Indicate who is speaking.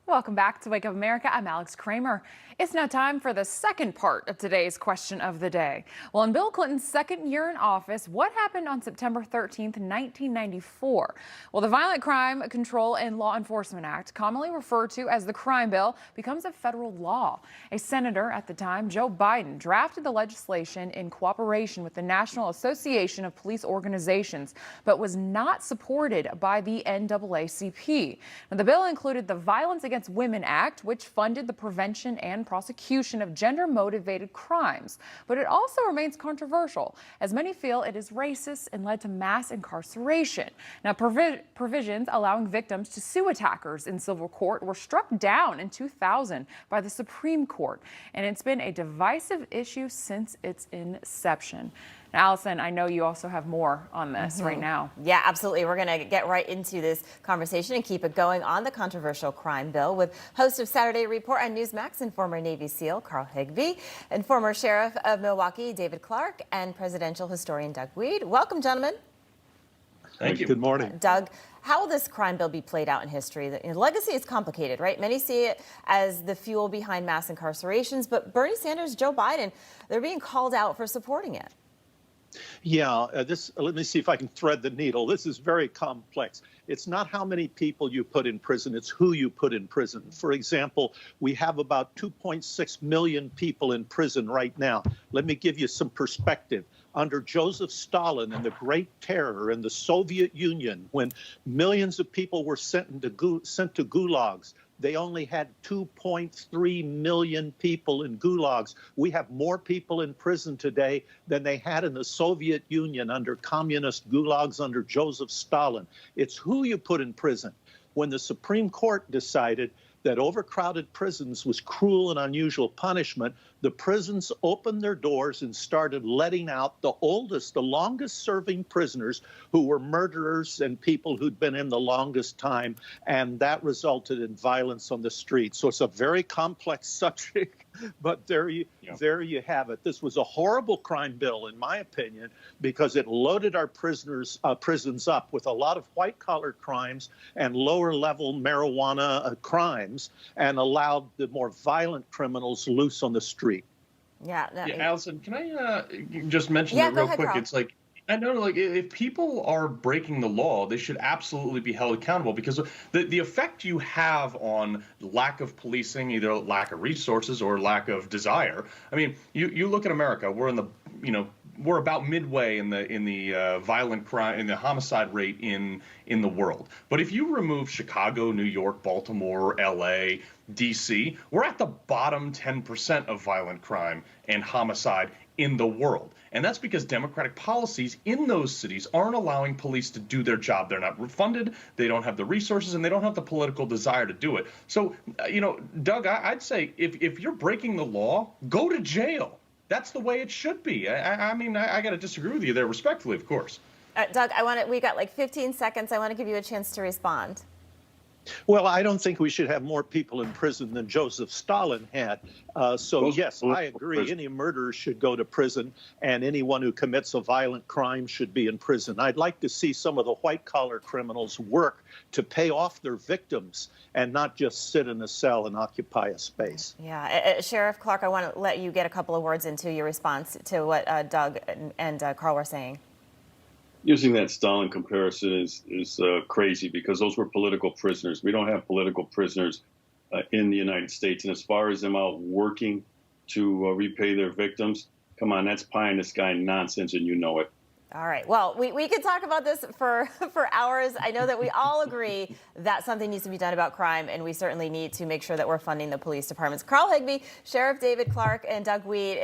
Speaker 1: Welcome back to Wake Up America. I'm Alex Kramer. It's now time for the second part of today's question of the day. Well, in Bill Clinton's second year in office, what happened on September 13th, 1994? Well, the Violent Crime Control and Law Enforcement Act, commonly referred to as the Crime Bill, becomes a federal law. A senator at the time, Joe Biden, drafted the legislation in cooperation with the National Association of Police Organizations, but was not supported by the NAACP. Now, the bill included the Violence Against Women Act, which funded the prevention and prosecution of gender-motivated crimes. But it also remains controversial, as many feel it is racist and led to mass incarceration. Now, provisions allowing victims to sue attackers in civil court were struck down in 2000 by the Supreme Court, and it's been a divisive issue since its inception. Now, Allison, I know you also have more on this right now.
Speaker 2: Yeah, absolutely. We're going to get right into this conversation and keep it going on the controversial crime bill with host of Saturday Report on Newsmax and former Navy SEAL Carl Higbie and former Sheriff of Milwaukee David Clark and presidential historian Doug Weed. Welcome, gentlemen.
Speaker 3: Thank you. Good morning.
Speaker 2: Doug, how will this crime bill be played out in history? The legacy is complicated, right? Many see it as the fuel behind mass incarcerations, but Bernie Sanders, Joe Biden, they're being called out for supporting it.
Speaker 3: Yeah, let me see if I can thread the needle. This is very complex. It's not how many people you put in prison, it's who you put in prison. For example, we have about 2.6 million people in prison right now. Let me give you some perspective. Under Joseph Stalin and the Great Terror in the Soviet Union, when millions of people were sent to gulags, they only had 2.3 million people in gulags. We have more people in prison today than they had in the Soviet Union under communist gulags under Joseph Stalin. It's who you put in prison. When the Supreme Court decided that overcrowded prisons was cruel and unusual punishment, the prisons opened their doors and started letting out the longest serving prisoners who were murderers and people who'd been in the longest time. And that resulted in violence on the streets. So it's a very complex subject, but there you have it. This was a horrible crime bill, in my opinion, because it loaded our prisons up with a lot of white-collar crimes and lower-level marijuana crimes and allowed the more violent criminals loose on the street.
Speaker 2: Yeah,
Speaker 4: Allison, can I just mention that real quick? Carl. It's like, I know, like, if people are breaking the law, they should absolutely be held accountable, because the effect you have on lack of policing, either lack of resources or lack of desire. I mean, you look at America, we're in the, we're about midway in the violent crime, in the homicide rate in the world. But if you remove Chicago, New York, Baltimore, LA, DC, we're at the bottom 10% of violent crime and homicide in the world. And that's because democratic policies in those cities aren't allowing police to do their job. They're not funded, they don't have the resources, and they don't have the political desire to do it. So, Doug, I'd say if you're breaking the law, go to jail. That's the way it should be. I mean, I got to disagree with you there respectfully, of course.
Speaker 2: Doug, we got like 15 seconds. I want to give you a chance to respond.
Speaker 3: Well, I don't think we should have more people in prison than Joseph Stalin had. Yes, I agree. Any murderer should go to prison, and anyone who commits a violent crime should be in prison. I'd like to see some of the white-collar criminals work to pay off their victims and not just sit in a cell and occupy a space.
Speaker 2: Yeah. Sheriff Clark, I want to let you get a couple of words into your response to what Doug and Carl were saying.
Speaker 5: Using that Stalin comparison is crazy, because those were political prisoners. We don't have political prisoners in the United States. And as far as them out working to repay their victims, come on, that's pie in the sky nonsense, and you know it.
Speaker 2: All right. Well, we could talk about this for hours. I know that we all agree that something needs to be done about crime, and we certainly need to make sure that we're funding the police departments. Carl Higbie, Sheriff David Clark, and Doug Weed.